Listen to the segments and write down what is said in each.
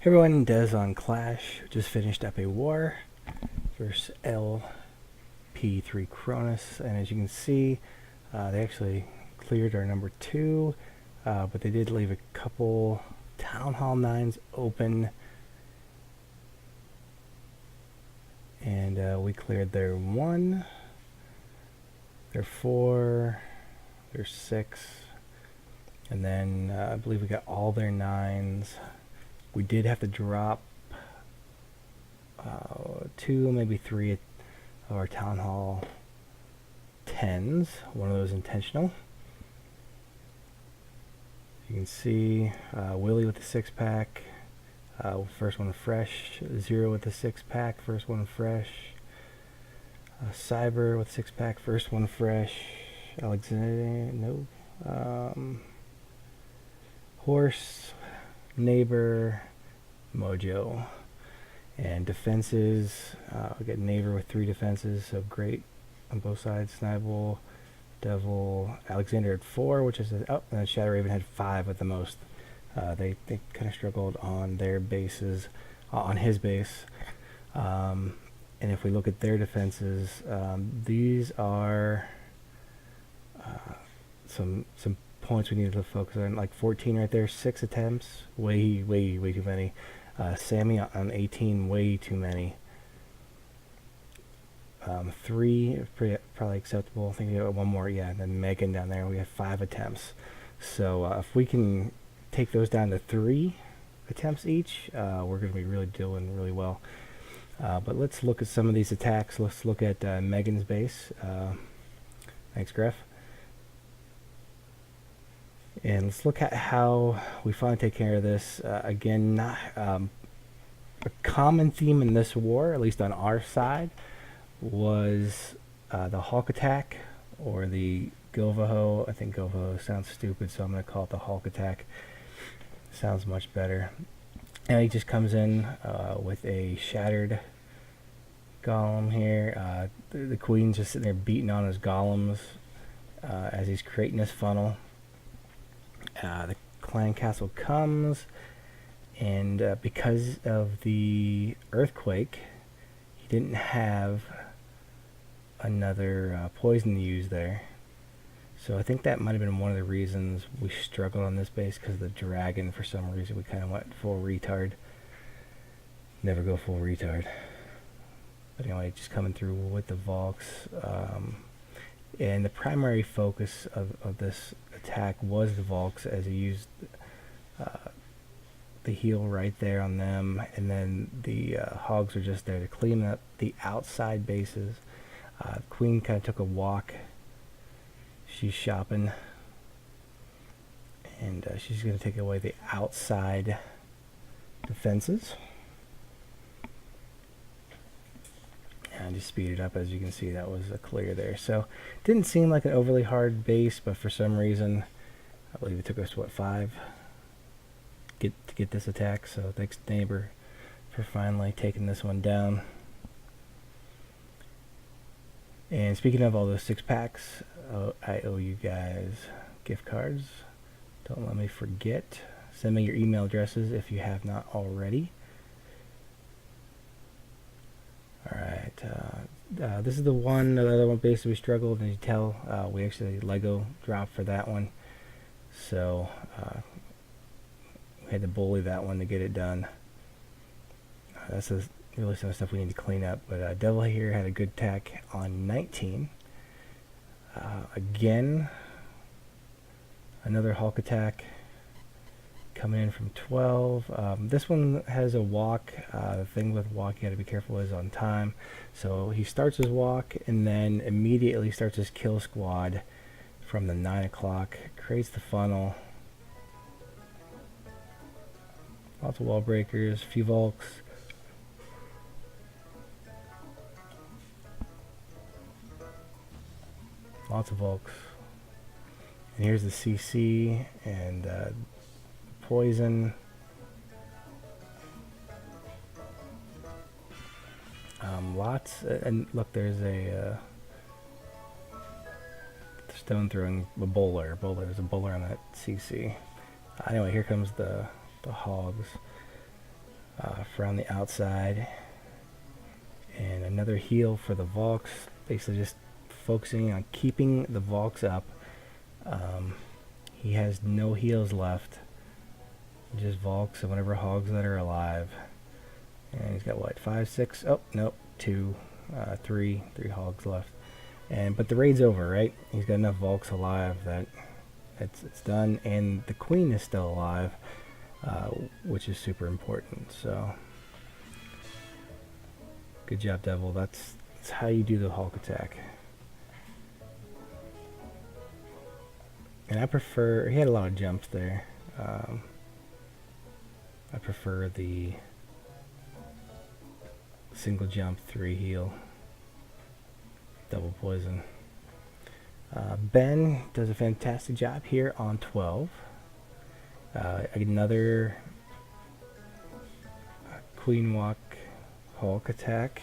Hey everyone, Des on Clash. Just finished up a war versus LP3 Cronus, and as you can see, they actually cleared our number 2, but they did leave a couple Town Hall 9s open, and we cleared their 1, their 4, their 6, and then I believe we got all their 9s. We did have to drop 2, maybe 3 of our Town Hall 10s. One of those intentional. You can see Willie with the 6-pack. First one fresh. Zero with the 6-pack. First one fresh. Cyber with 6-pack. First one fresh. Alexander, no. Horse. Neighbor, Mojo, and defenses. We got Neighbor with 3 defenses, so great on both sides. Snibel, Devil, Alexander at 4, which is and then Shadow Raven had 5 at the most. They kind of struggled on their bases, on his base. And if we look at their defenses, these are some points we need to focus on, like 14 right there, 6 attempts, way too many. Sammy on 18, way too many. 3 probably acceptable. I think we got one more, yeah, and then Megan down there, we have 5 attempts. So if we can take those down to 3 attempts each, we're going to be really doing really well. But let's look at some of these attacks. Let's look at Megan's base. Thanks, Griff. And let's look at how we finally take care of this. Again, not, a common theme in this war, at least on our side, was the Hulk attack, or the Gilvaho. I think Gilvaho sounds stupid, so I'm going to call it the Hulk attack. Sounds much better. And he just comes in with a shattered golem here. The Queen's just sitting there beating on his golems as he's creating this funnel. The clan castle comes, and because of the earthquake, he didn't have another poison to use there. So I think that might have been one of the reasons we struggled on this base, because of the dragon. For some reason we kind of went full retard. Never go full retard. But anyway, just coming through with the Volks. And the primary focus of this attack was the Volks, as he used the heal right there on them, and then the Hogs are just there to clean up the outside bases. Queen kind of took a walk. She's shopping, and she's going to take away the outside defenses. And just speed it up. As you can see, that was a clear there. So didn't seem like an overly hard base, but for some reason, I believe it took us, what, 5 to get this attack. So thanks, Neighbor, for finally taking this one down. And speaking of all those 6-packs, I owe you guys gift cards. Don't let me forget. Send me your email addresses if you have not already. Alright, this is the other one basically we struggled, and you tell we actually Lego dropped for that one, so we had to bully that one to get it done. That's really some stuff we need to clean up, but Devil here had a good attack on 19. Again, another Hulk attack coming in from 12. This one has a walk. The thing with walk, you got to be careful, is on time. So he starts his walk and then immediately starts his kill squad from the 9 o'clock. Creates the funnel. Lots of wall breakers, few Volks. Lots of Volks. And here's the CC and poison. Lots, and look, there's a stone throwing a bowler. There's a bowler on that CC. Anyway, here comes the Hogs. from the outside. And another heal for the Volks, basically just focusing on keeping the Volks up. He has no heals left, just Volks and whatever hogs that are alive. And he's got what, 5, 6? Oh, nope, 2, 3 hogs left. But the raid's over, right? He's got enough Volks alive that it's done, and the queen is still alive, which is super important. So good job, Devil. That's how you do the Hulk attack. And I prefer, he had a lot of jumps there. I prefer the single jump 3 heal, double poison. Ben does a fantastic job here on 12. Another Queen Walk Hulk attack.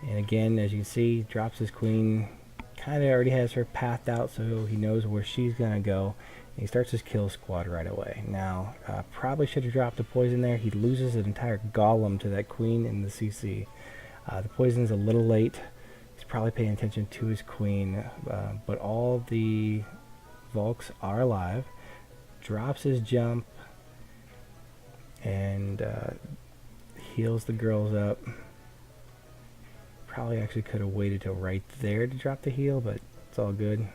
And again, as you can see, drops his queen. Kind of already has her pathed out, so he knows where she's going to go. And he starts his kill squad right away. Now, probably should have dropped a poison there. He loses an entire golem to that queen in the CC. The poison's a little late. He's probably paying attention to his queen. But all the Volks are alive. Drops his jump. And heals the girls up. Probably actually could have waited till right there to drop the heal, but it's all good.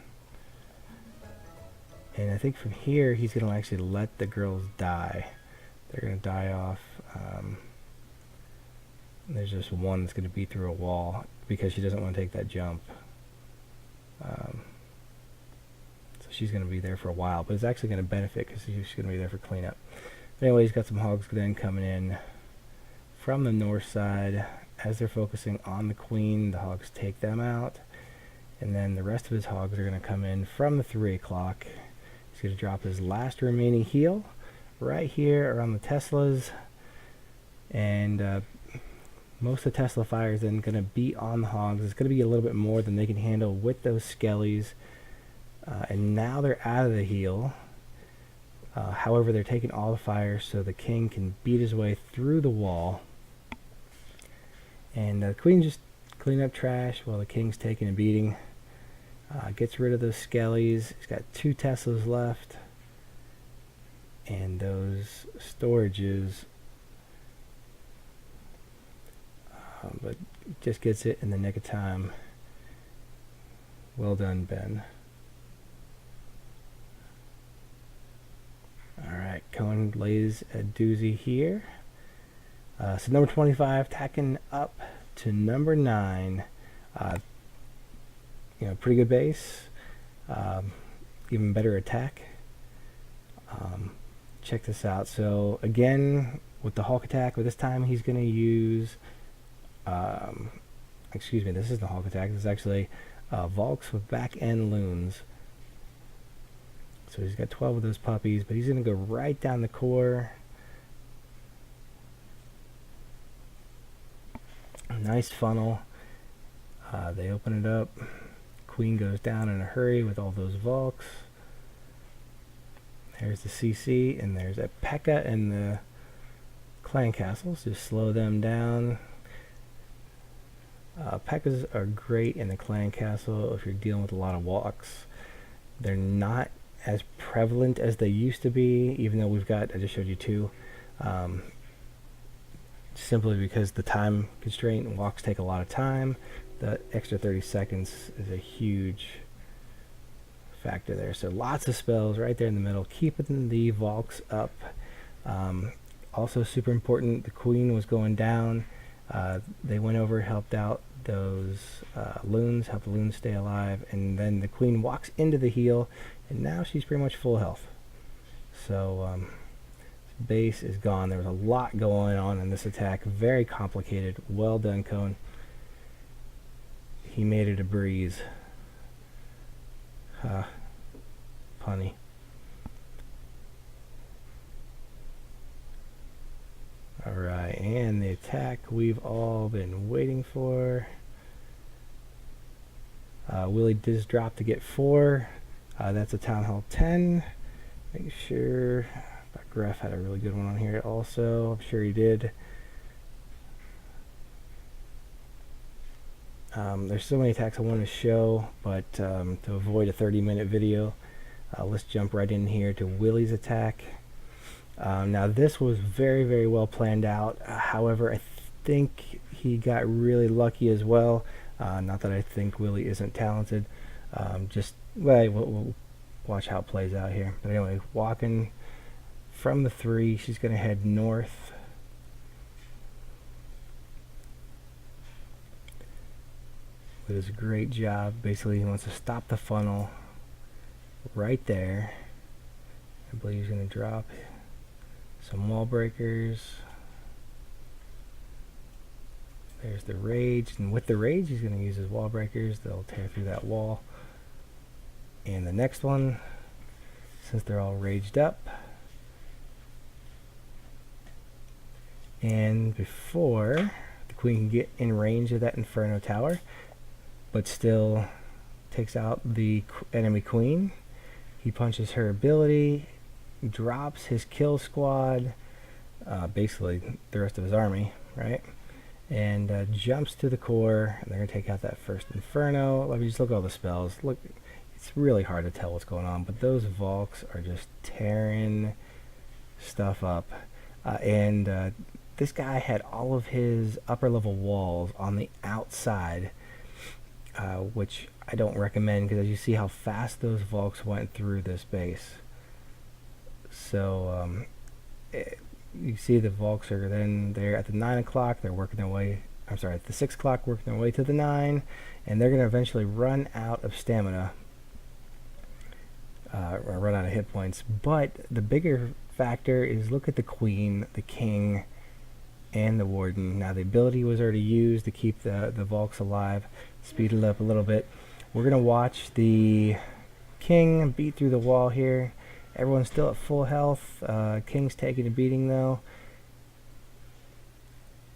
And I think from here he's going to actually let the girls die. They're going to die off. There's just one that's going to be through a wall because she doesn't want to take that jump. So she's going to be there for a while, but it's actually going to benefit because she's going to be there for cleanup. But anyway, he's got some hogs then coming in from the north side. As they're focusing on the queen, the hogs take them out. And then the rest of his hogs are going to come in from the 3 o'clock. He's going to drop his last remaining heal right here around the Teslas. And most of the Tesla fire is then going to be on the hogs. It's going to be a little bit more than they can handle with those skellies. And now they're out of the heal. However, they're taking all the fire so the king can beat his way through the wall. And the queen just cleaning up trash while the king's taking a beating. Gets rid of those skellies. He's got 2 Teslas left. And those storages. But just gets it in the nick of time. Well done, Ben. Alright, Cohen lays a doozy here. So number 25 tacking up to number 9. Pretty good base. Even better attack. Check this out. So again, with the Hulk attack, but this time he's going to use... excuse me, this isn't the Hulk attack. This is actually Volks with back end loons. So he's got 12 of those puppies, but he's going to go right down the core. Nice funnel. They open it up. Queen goes down in a hurry with all those Volks. There's the CC, and there's a P.E.K.K.A. and the clan castles. Just slow them down. P.E.K.K.A.s are great in the clan castle if you're dealing with a lot of walks. They're not as prevalent as they used to be, even though we've got, I just showed you 2. Simply because the time constraint and walks take a lot of time. The extra 30 seconds is a huge factor there. So lots of spells right there in the middle, keeping the Volks up. Also super important, the queen was going down. They went over, helped out those loons, helped the loons stay alive, and then the queen walks into the heal, and now she's pretty much full health. So base is gone. There was a lot going on in this attack. Very complicated. Well done, Cone. He made it a breeze. Punny. Alright, and the attack we've all been waiting for. Willie does drop to get 4. That's a Town Hall 10. Make sure... Gref had a really good one on here also. I'm sure he did. There's so many attacks I want to show, but to avoid a 30-minute video, let's jump right in here to Willie's attack. Now this was very, very well planned out. However, I think he got really lucky as well. Not that I think Willie isn't talented. We'll watch how it plays out here. But anyway, walking from the 3, she's going to head north. It does a great job. Basically, he wants to stop the funnel right there. I believe he's going to drop some wall breakers. There's the rage, and with the rage, he's going to use his wall breakers. They'll tear through that wall. And the next one, since they're all raged up, and before the queen can get in range of that Inferno tower, but still takes out the enemy queen, he punches her ability, drops his kill squad, basically the rest of his army, right? And jumps to the core, and they're going to take out that first Inferno. Let me just look at all the spells. Look, it's really hard to tell what's going on, but those Valks are just tearing stuff up. This guy had all of his upper level walls on the outside, which I don't recommend, because as you see how fast those Valks went through this base. So you see the Valks are then there at the 9 o'clock, they're working their way, I'm sorry, at the 6 o'clock working their way to the 9, and they're going to eventually run out of stamina, or run out of hit points. But the bigger factor is, look at the queen, the king, and the warden. Now the ability was already used to keep the Valks alive, speed it up a little bit. We're going to watch the king beat through the wall here. Everyone's still at full health. King's taking a beating though,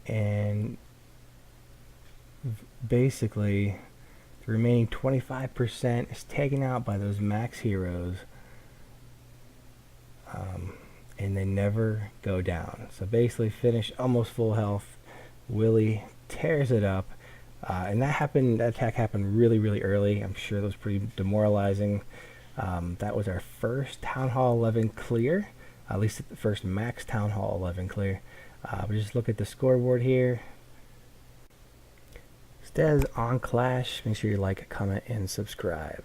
and basically the remaining 25% is taken out by those max heroes, and they never go down. So basically finish almost full health. Willie tears it up, and that attack happened really, really early. I'm sure that was pretty demoralizing. That was our first Town Hall 11 clear, at least the first max Town Hall 11 clear. But just look at the scoreboard here. It says on Clash. Make sure you like, comment, and subscribe.